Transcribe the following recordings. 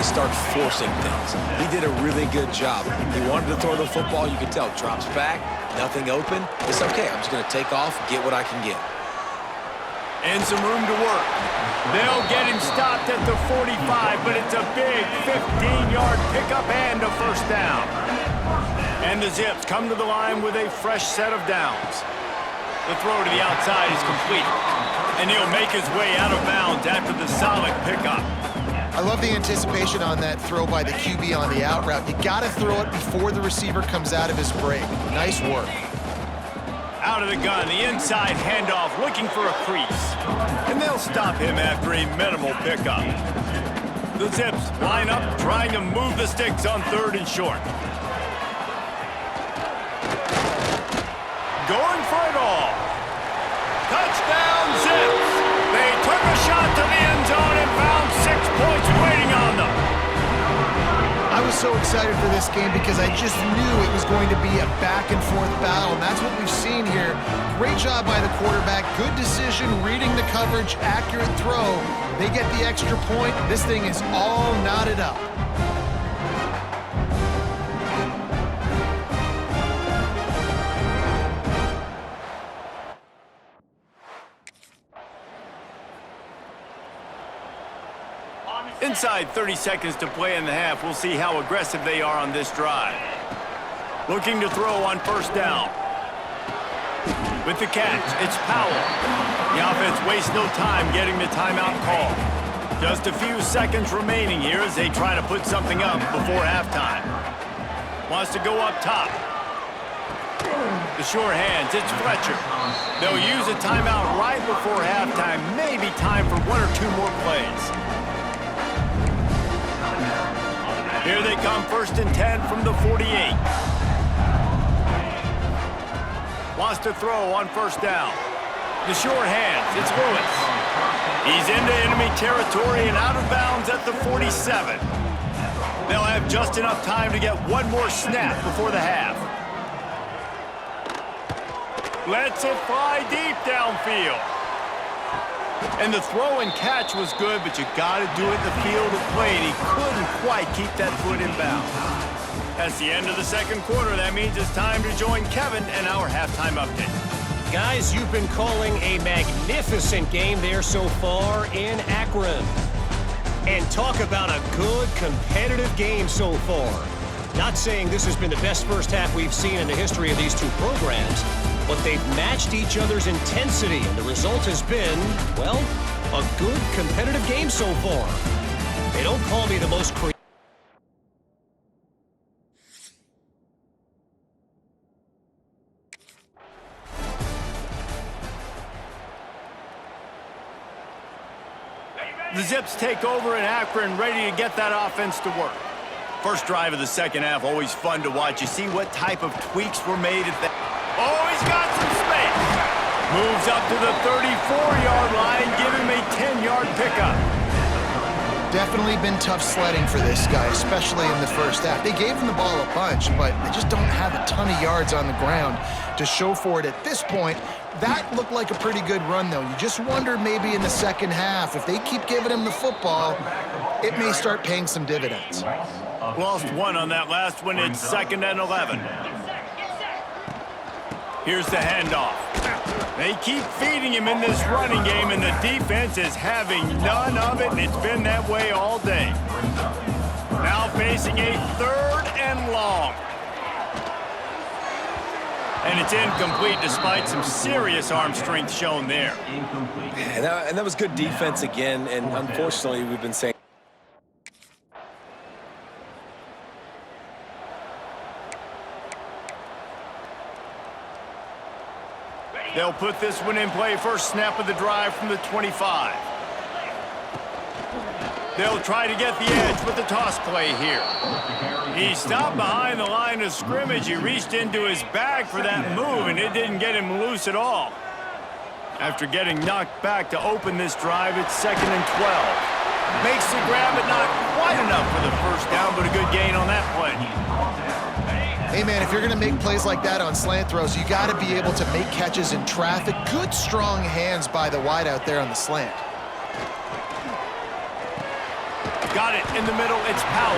they start forcing things. He did a really good job. He wanted to throw the football. You could tell. Drops back, nothing open. It's okay. I'm just going to take off, get what I can get. And some room to work. They'll get him stopped at the 45, but it's a big 15-yard pickup and a first down. And the Zips come to the line with a fresh set of downs. The throw to the outside is complete. And he'll make his way out of bounds after the solid pickup. I love the anticipation on that throw by the QB on the out route. You got to throw it before the receiver comes out of his break. Nice work. Out of the gun, the inside handoff, looking for a crease. And they'll stop him after a minimal pickup. The Zips line up, trying to move the sticks on 3rd and short. Going for it all. Touchdown, Zips! They took a shot to the end zone and found 6 points waiting on them. I was so excited for this game because I just knew it was going to be a back-and-forth battle, and that's what we've seen here. Great job by the quarterback, good decision, reading the coverage, accurate throw. They get the extra point. This thing is all knotted up. Inside 30 seconds to play in the half. We'll see how aggressive they are on this drive. Looking to throw on first down. With the catch, it's Powell. The offense wastes no time getting the timeout call. Just a few seconds remaining here as they try to put something up before halftime. Wants to go up top. The sure hands, it's Fletcher. They'll use a timeout right before halftime. Maybe time for 1 or 2 more plays. Here they come, 1st and 10 from the 48. Wants to throw on first down. The sure hands, it's Lewis. He's into enemy territory and out of bounds at the 47. They'll have just enough time to get 1 more snap before the half. Lets it fly deep downfield. And the throw and catch was good, but you got to do it in the field of play, and he couldn't quite keep that foot in bounds. That's the end of the 2nd quarter. That means it's time to join Kevin and our halftime update. Guys, you've been calling a magnificent game there so far in Akron. And talk about a good, competitive game so far. Not saying this has been the best first half we've seen in the history of these two programs, but they've matched each other's intensity, and the result has been, well, a good competitive game so far. They don't call me the most creative. The Zips take over in Akron, ready to get that offense to work. First drive of the 2nd half, always fun to watch. You see what type of tweaks were made at that. Oh, he's got some space. Moves up to the 34-yard line, give him a 10-yard pickup. Definitely been tough sledding for this guy, especially in the first half. They gave him the ball a bunch, but they just don't have a ton of yards on the ground to show for it at this point. That looked like a pretty good run, though. You just wonder maybe in the 2nd half, if they keep giving him the football, it may start paying some dividends. Lost 1 on that last one. It's 2nd and 11. Here's the handoff. They keep feeding him in this running game, and the defense is having none of it, and it's been that way all day. Now facing a 3rd and long. And it's incomplete despite some serious arm strength shown there. And that was good defense again, and unfortunately we've been saying they'll put this one in play. First snap of the drive from the 25. They'll try to get the edge with the toss play here. He stopped behind the line of scrimmage. He reached into his bag for that move, and it didn't get him loose at all. After getting knocked back to open this drive, it's 2nd and 12. Makes the grab, but not quite enough for the first down, but a good gain on that play. Hey, man, if you're going to make plays like that on slant throws, you got to be able to make catches in traffic. Good, strong hands by the wideout there on the slant. Got it in the middle. It's Powell.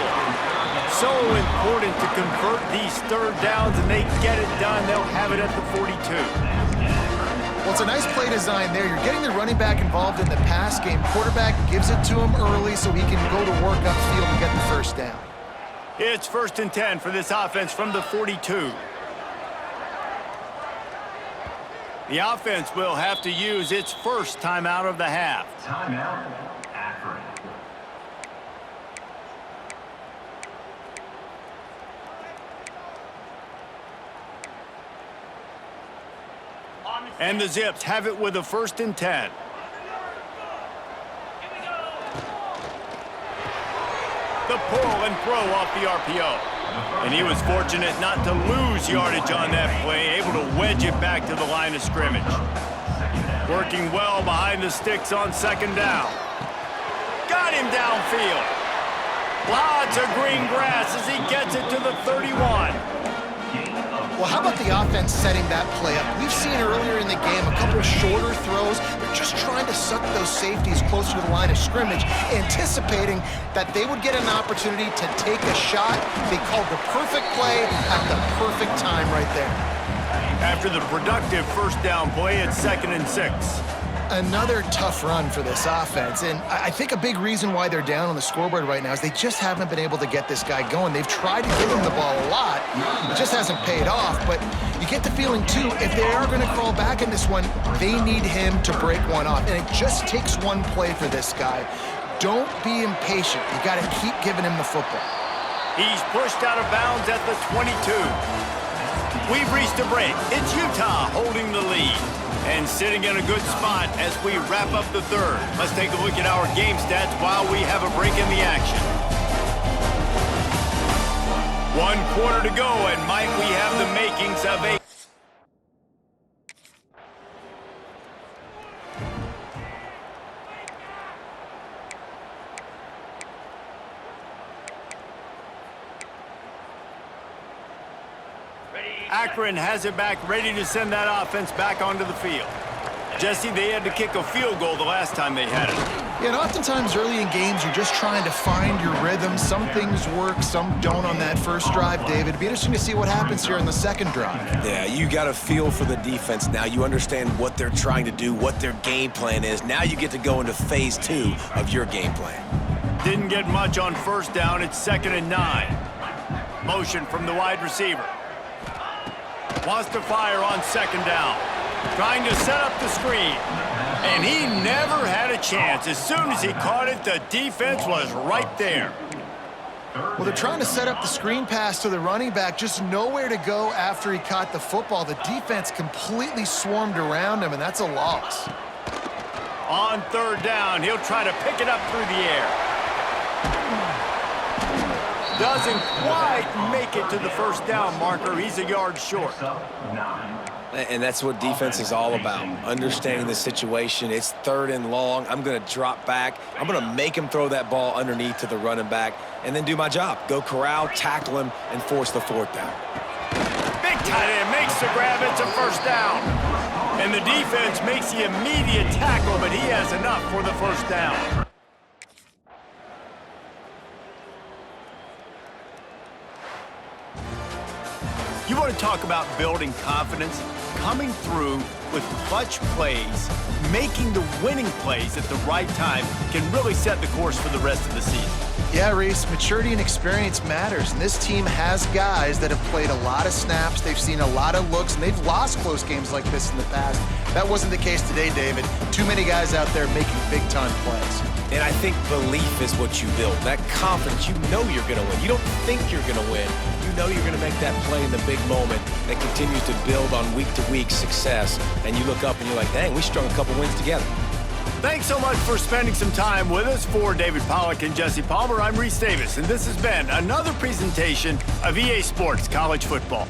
So important to convert these third downs, and they get it done. They'll have it at the 42. Well, it's a nice play design there. You're getting the running back involved in the pass game. Quarterback gives it to him early so he can go to work upfield and get the first down. It's 1st and 10 for this offense from the 42. The offense will have to use its first timeout of the half. Timeout, Akron. And the Zips have it with a 1st and 10. The pull and throw off the RPO. And he was fortunate not to lose yardage on that play, able to wedge it back to the line of scrimmage. Working well behind the sticks on 2nd down. Got him downfield. Lots of green grass as he gets it to the 31. Well, how about the offense setting that play up? We've seen earlier in the game a couple of shorter throws. They're just trying to suck those safeties closer to the line of scrimmage, anticipating that they would get an opportunity to take a shot. They called the perfect play at the perfect time right there. After the productive 1st down play, it's 2nd and 6. Another tough run for this offense, and I think a big reason why they're down on the scoreboard right now is they just haven't been able to get this guy going. They've tried to give him the ball a lot. It just hasn't paid off, but you get the feeling, too, if they are going to crawl back in this one, they need him to break one off, and it just takes one play for this guy. Don't be impatient. You got to keep giving him the football. He's pushed out of bounds at the 22. We've reached a break. It's Utah holding the lead. And sitting in a good spot as we wrap up the 3rd. Let's take a look at our game stats while we have a break in the action. 1 quarter to go, and might we have the makings of a... Akron has it back, ready to send that offense back onto the field. Jesse, they had to kick a field goal the last time they had it. Yeah, and oftentimes early in games, you're just trying to find your rhythm. Some things work, some don't on that first drive, David. It'd be interesting to see what happens here in the 2nd drive. Yeah, you got a feel for the defense now. You understand what they're trying to do, what their game plan is. Now you get to go into phase 2 of your game plan. Didn't get much on 1st down. It's 2nd and 9. Motion from the wide receiver. Wants to fire on 2nd down. Trying to set up the screen. And he never had a chance. As soon as he caught it, the defense was right there. Well, they're trying to set up the screen pass to the running back, just nowhere to go after he caught the football. The defense completely swarmed around him, and that's a loss. On 3rd down, he'll try to pick it up through the air. Doesn't quite make it to the 1st down marker. He's a yard short. And that's what defense is all about, understanding the situation. It's 3rd and long. I'm going to drop back. I'm going to make him throw that ball underneath to the running back and then do my job. Go corral, tackle him, and force the 4th down. Big tight end makes the grab. It's a 1st down. And the defense makes the immediate tackle, but he has enough for the 1st down. You want to talk about building confidence? Coming through with clutch plays, making the winning plays at the right time can really set the course for the rest of the season. Yeah, Reese, maturity and experience matters, and this team has guys that have played a lot of snaps, they've seen a lot of looks, and they've lost close games like this in the past. That wasn't the case today, David. Too many guys out there making big-time plays. And I think belief is what you build. That confidence, you know you're going to win. You don't think you're going to win. You know you're going to make that play in the big moment that continues to build on week-to-week success. And you look up and you're like, dang, we strung a couple wins together. Thanks so much for spending some time with us. For David Pollack and Jesse Palmer, I'm Reese Davis, and this has been another presentation of EA Sports College Football.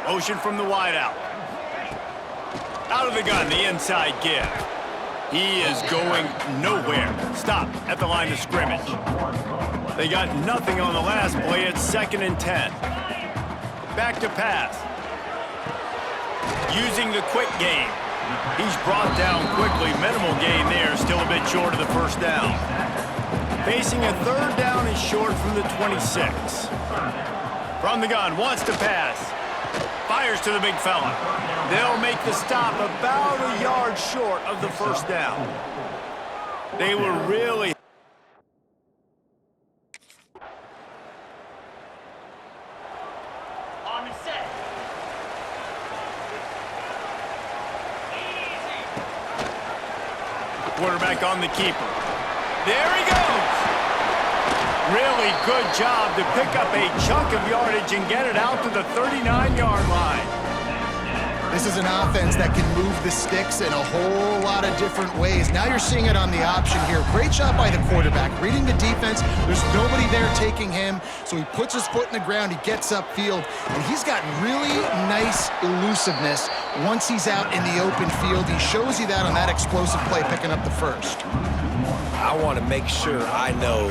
Motion from the wideout. Out of the gun, the inside give. He is going nowhere. Stop at the line of scrimmage. They got nothing on the last play. It's 2nd and 10. Back to pass. Using the quick game. He's brought down quickly. Minimal gain there. Still a bit short of the first down. Facing a 3rd down and short from the 26. From the gun, wants to pass. Fires to the big fella. They'll make the stop about a yard short of the first down. They were really... On the set. Quarterback on the keeper. There he goes. Really good job to pick up a chunk of yardage and get it out to the 39-yard line. This is an offense that can move the sticks in a whole lot of different ways. Now you're seeing it on the option here. Great job by the quarterback. Reading the defense, there's nobody there taking him, so he puts his foot in the ground, he gets upfield, and he's got really nice elusiveness once he's out in the open field. He shows you that on that explosive play, picking up the first. I want to make sure I know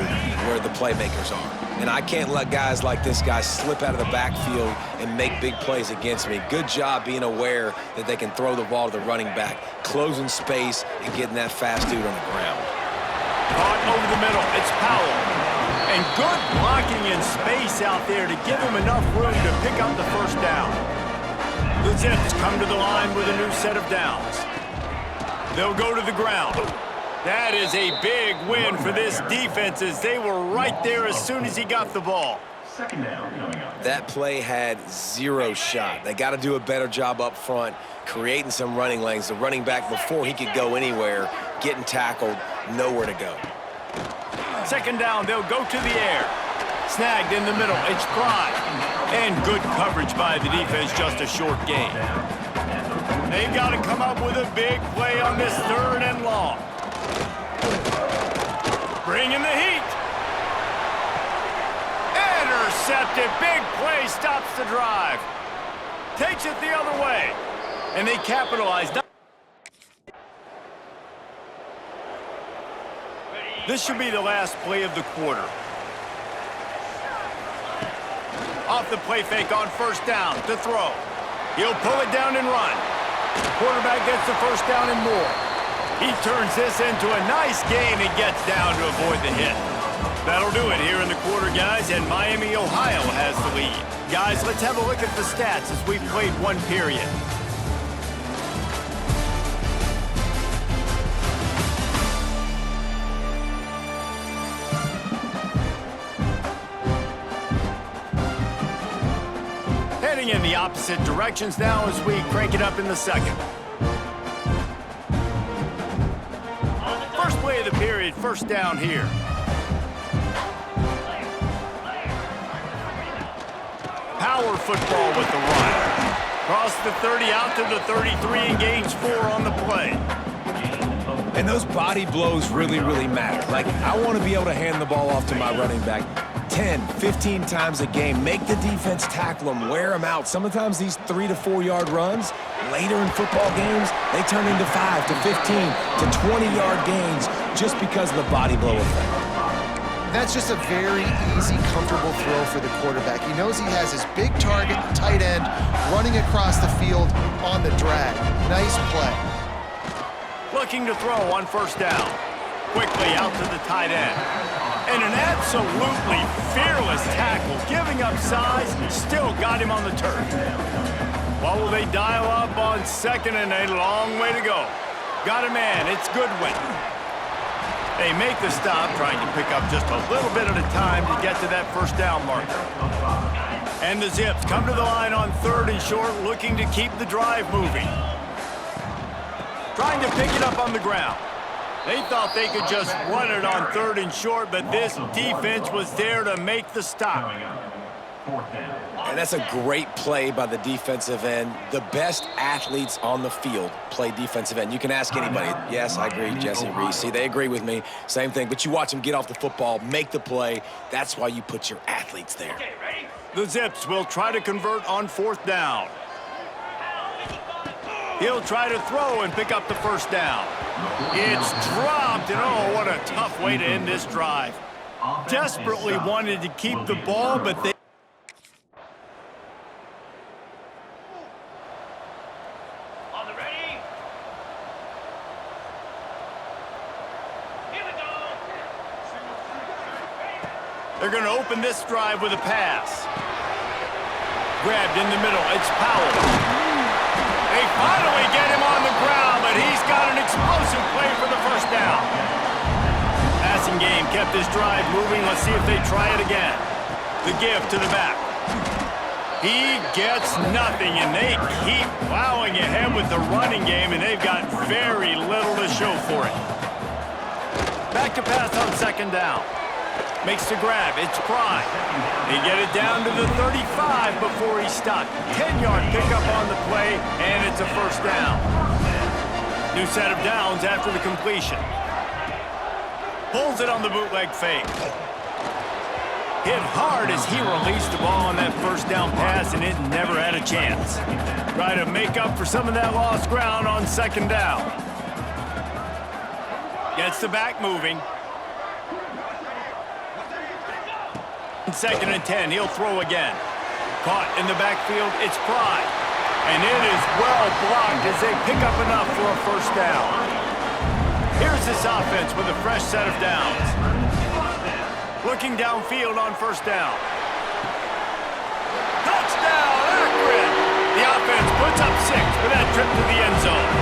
where the playmakers are. And I can't let guys like this guy slip out of the backfield and make big plays against me. Good job being aware that they can throw the ball to the running back, closing space and getting that fast dude on the ground. Caught over the middle. It's Powell. And good blocking in space out there to give him enough room to pick up the first down. The Zips come to the line with a new set of downs. They'll go to the ground. That is a big win for this defense as they were right there as soon as he got the ball. 2nd down coming up. That play had 0 shot. They got to do a better job up front, creating some running lanes. The running back, before he could go anywhere, getting tackled, nowhere to go. 2nd down, they'll go to the air. Snagged in the middle, it's Pride. And good coverage by the defense, just a short gain. They've got to come up with a big play on this 3rd and long. Bringing the heat. Intercepted. Big play stops the drive. Takes it the other way. And they capitalize. This should be the last play of the quarter. Off the play fake on 1st down to throw. He'll pull it down and run. Quarterback gets the first down and more. He turns this into a nice gain and gets down to avoid the hit. That'll do it here in the quarter, guys, and Miami, Ohio has the lead. Guys, let's have a look at the stats as we've played 1 period. Heading in the opposite directions now as we crank it up in the 2nd. First play of the period, 1st down here. Power football with the run. Cross the 30 out to the 33 and gains 4 on the play. And those body blows really, really matter. Like, I want to be able to hand the ball off to my running back 10, 15 times a game. Make the defense tackle them, wear them out. Sometimes these 3 to 4 yard runs, later in football games, they turn into 5 to 15 to 20-yard gains just because of the body blow effect. That's just a very easy, comfortable throw for the quarterback. He knows he has his big target, the tight end, running across the field on the drag. Nice play. Looking to throw on 1st down. Quickly out to the tight end. And an absolutely fearless tackle, giving up size, still got him on the turf. What will they dial up on 2nd and a long way to go? Got a man, it's Goodwin. They make the stop, trying to pick up just a little bit at a time to get to that 1st down marker. And the Zips come to the line on 3rd and short, looking to keep the drive moving. Trying to pick it up on the ground. They thought they could just run it on 3rd and short, but this defense was there to make the stop. 4th down. And that's a great play by the defensive end. The best athletes on the field play defensive end. You can ask anybody. Yes, I agree, Jesse Reese. See, they agree with me. Same thing. But you watch them get off the football, make the play. That's why you put your athletes there. Okay, ready? The Zips will try to convert on 4th down. He'll try to throw and pick up the first down. It's dropped, and oh, what a tough way to end this drive. Desperately wanted to keep the ball, but they... On the ready? Here we go. They're going to open this drive with a pass. Grabbed in the middle. It's Powell. They finally get him on the ground, but he's got an explosive play for the first down. Passing game kept this drive moving. Let's see if they try it again. The give to the back. He gets nothing, and they keep plowing ahead with the running game, and they've got very little to show for it. Back to pass on 2nd down. Makes the grab. It's Prime. They get it down to the 35 before he's stopped. 10-yard pickup on the play, and it's a first down. New set of downs after the completion. Pulls it on the bootleg fake. Hit hard as he released the ball on that first down pass, and it never had a chance. Try to make up for some of that lost ground on 2nd down. Gets the back moving. 2nd and 10, he'll throw again. Caught in the backfield, it's Pride. And it is well blocked as they pick up enough for a first down. Here's this offense with a fresh set of downs. Looking downfield on 1st down. Touchdown, Akron! The offense puts up 6 for that trip to the end zone.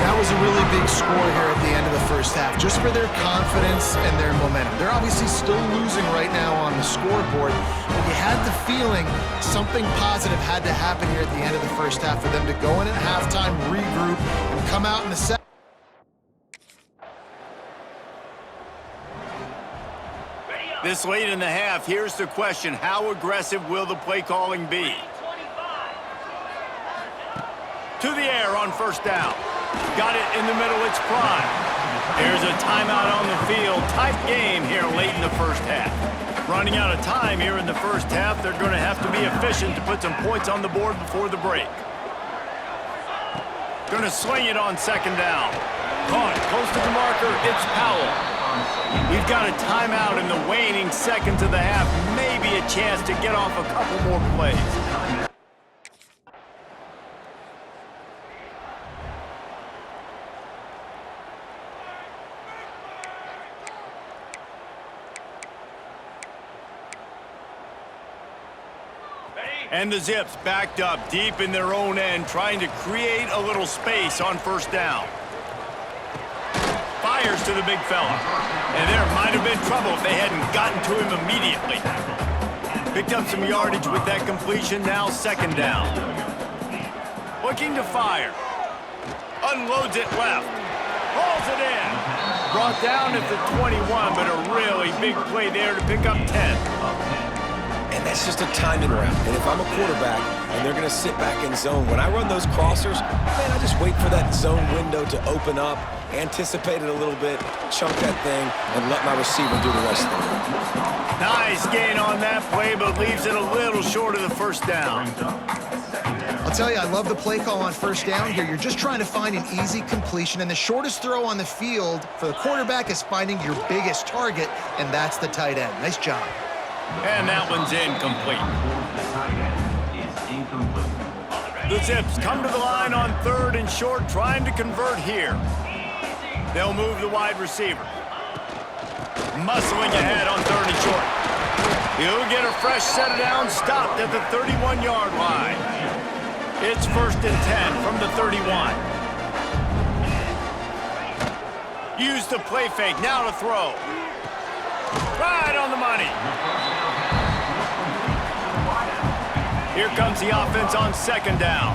That was a really big score here at the end of the first half, just for their confidence and their momentum. They're obviously still losing right now on the scoreboard, but you had the feeling something positive had to happen here at the end of the first half for them to go in at halftime, regroup, and come out in the second. This late in the half, here's the question. How aggressive will the play calling be? To the air on 1st down. Got it in the middle, it's Prime. There's a timeout on the field. Tight game here late in the first half. Running out of time here in the first half, they're going to have to be efficient to put some points on the board before the break. Going to swing it on 2nd down. Caught close to the marker, it's Powell. We've got a timeout in the waning seconds of the half. Maybe a chance to get off a couple more plays. And the Zips backed up deep in their own end, trying to create a little space on 1st down. Fires to the big fella. And there might have been trouble if they hadn't gotten to him immediately. Picked up some yardage with that completion, now 2nd down. Looking to fire. Unloads it left. Hauls it in. Brought down at the 21, but a really big play there to pick up 10. And that's just a timing route. And if I'm a quarterback and they're going to sit back in zone, when I run those crossers, man, I just wait for that zone window to open up, anticipate it a little bit, chunk that thing, and let my receiver do the rest of the work. Nice gain on that play, but leaves it a little short of the first down. I'll tell you, I love the play call on 1st down here. You're just trying to find an easy completion, and the shortest throw on the field for the quarterback is finding your biggest target, and that's the tight end. Nice job. And that one's incomplete. The Zips come to the line on 3rd and short, trying to convert here. They'll move the wide receiver. Muscling ahead on 3rd and short. He'll get a fresh set of downs, stopped at the 31-yard line. It's 1st and 10 from the 31. Use the play fake, now to throw. Right on the money. Here comes the offense on 2nd down.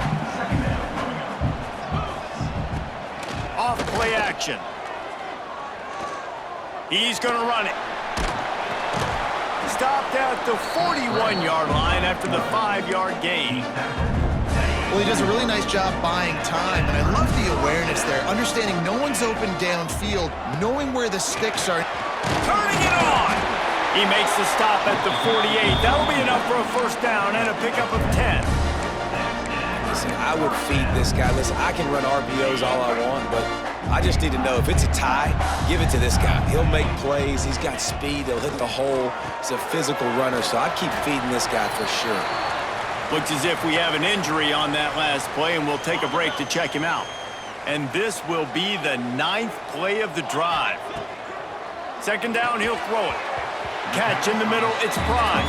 Off play action. He's going to run it. stopped at the 41-yard line after the 5-yard gain. Well, he does a really nice job buying time, and I love the awareness there, understanding no one's open downfield, knowing where the sticks are. Turning it on! He makes the stop at the 48. That'll be enough for a first down and a pickup of 10. Listen, I would feed this guy. Listen, I can run RPOs all I want, but I just need to know if it's a tie, give it to this guy. He'll make plays. He's got speed. He'll hit the hole. He's a physical runner, so I'd keep feeding this guy for sure. Looks as if we have an injury on that last play, and we'll take a break to check him out. And this will be the 9th play of the drive. Second down, he'll throw it. Catch in the middle, it's Prime.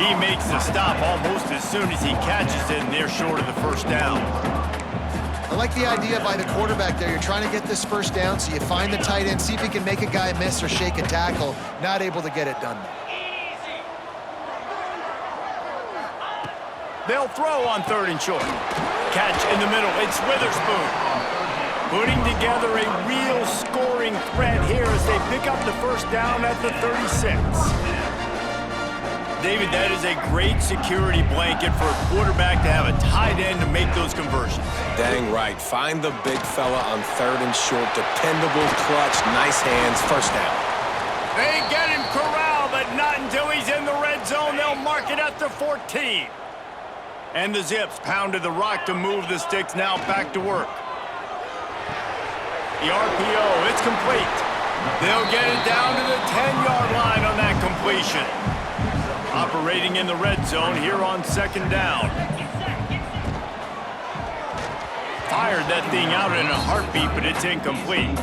He makes the stop almost as soon as he catches it, and they're short of the first down. I like the idea by the quarterback there. You're trying to get this first down, so you find the tight end, see if he can make a guy miss or shake a tackle. Not able to get it done. They'll throw on 3rd and short. Catch in the middle, it's Witherspoon. Putting together a real scoring threat here as they pick up the first down at the 36. David, that is a great security blanket for a quarterback to have a tight end to make those conversions. Dang right. Find the big fella on 3rd and short. Dependable, clutch, nice hands, first down. They get him corralled, but not until he's in the red zone. They'll mark it at the 14. And the Zips pounded the rock to move the sticks, now back to work. The RPO, it's complete. They'll get it down to the 10-yard line on that completion. Operating in the red zone here on 2nd down. Fired that thing out in a heartbeat, but it's incomplete.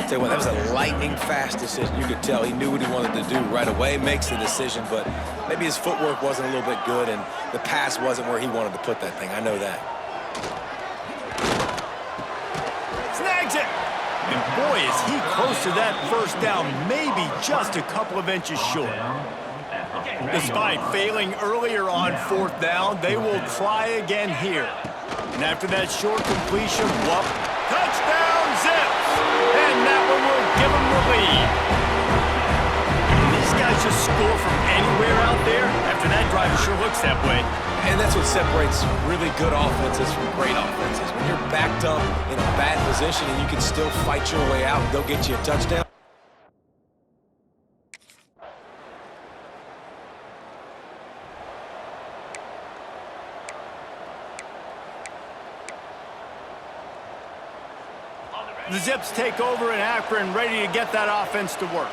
Tell you what, that was a lightning-fast decision. You could tell he knew what he wanted to do right away, makes the decision, but maybe his footwork wasn't a little bit good, and the pass wasn't where he wanted to put that thing. I know that. Snags it! And boy, is he close to that first down, maybe just a couple of inches short. Despite failing earlier on 4th down, they will try again here. And after that short completion, whoop, touchdown Zips! And that one will give them the lead. Can these guys just score from anywhere out there? After that drive, it sure looks that way. And that's what separates really good offenses from great offenses. When you're backed up in a bad position and you can still fight your way out and they'll get you a touchdown. The Zips take over in Akron, ready to get that offense to work.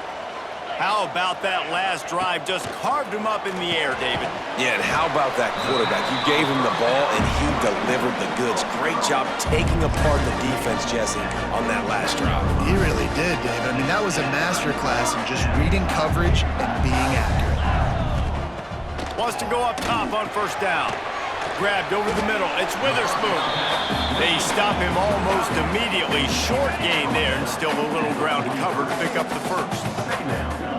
How about that last drive? Just carved him up in the air, David. Yeah, and how about that quarterback? You gave him the ball, and he delivered the goods. Great job taking apart the defense, Jesse, on that last drive. He really did, David. I mean, that was a masterclass in just reading coverage and being accurate. Wants to go up top on first down. Grabbed over the middle. It's Witherspoon. They stop him almost immediately. Short gain there, and still a little ground to cover to pick up the first.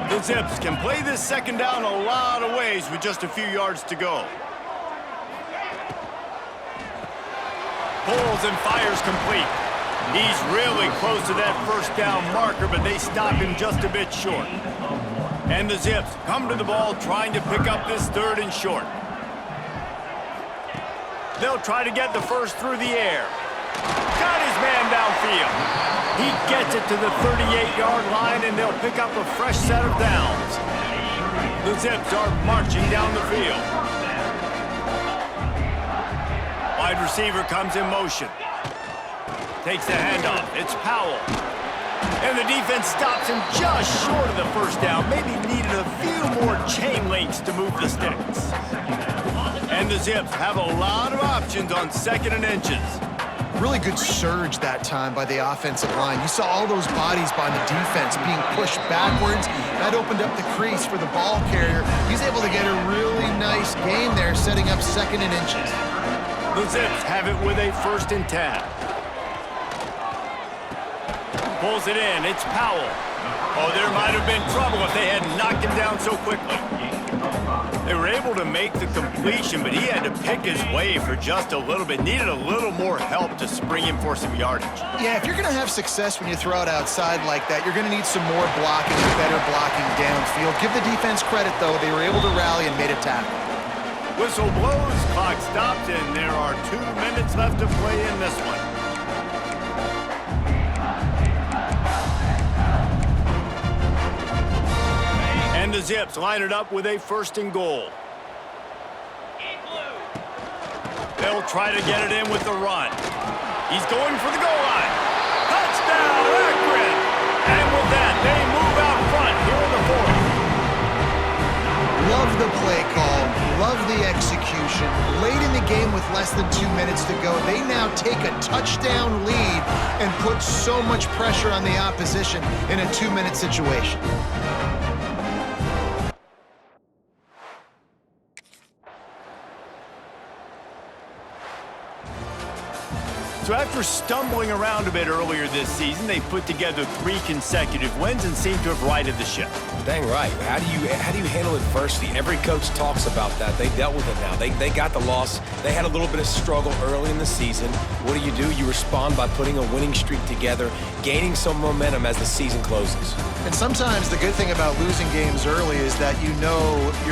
The Zips can play this second down a lot of ways with just a few yards to go. Pulls and fires complete. He's really close to that first down marker, but they stop him just a bit short. And the Zips come to the ball trying to pick up this 3rd and short. They'll try to get the first through the air. Got his man downfield. He gets it to the 38-yard line, and they'll pick up a fresh set of downs. The Zips are marching down the field. Wide receiver comes in motion. Takes the handoff. It's Powell. And the defense stops him just short of the first down. Maybe needed a few more chain links to move the sticks. And the Zips have a lot of options on 2nd and inches. Really good surge that time by the offensive line. You saw all those bodies by the defense being pushed backwards. That opened up the crease for the ball carrier. He's able to get a really nice gain there, setting up 2nd and inches. The Zips have it with a 1st and 10. Pulls it in. It's Powell. Oh, there might have been trouble if they had knocked him down so quickly. They were able to make the completion, but he had to pick his way for just a little bit. Needed a little more help to spring him for some yardage. Yeah, if you're going to have success when you throw it outside like that, you're going to need some more blocking and better blocking downfield. Give the defense credit, though. They were able to rally and made a tackle. Whistle blows, clock stops, and there are 2 minutes left to play in this one. And the Zips line it up with a 1st and goal. They'll try to get it in with the run. He's going for the goal line. Touchdown, Akron! And with that, they move out front here in the 4th. Love the play call. Love the execution. Late in the game with less than 2 minutes to go, they now take a touchdown lead and put so much pressure on the opposition in a 2-minute situation. So after stumbling around a bit earlier this season, they've put together 3 consecutive wins and seem to have righted the ship. Dang right. How do you handle adversity? Every coach talks about that. They dealt with it now. They got the loss. They had a little bit of struggle early in the season. What do? You respond by putting a winning streak together, gaining some momentum as the season closes. And sometimes the good thing about losing games early is that you know you're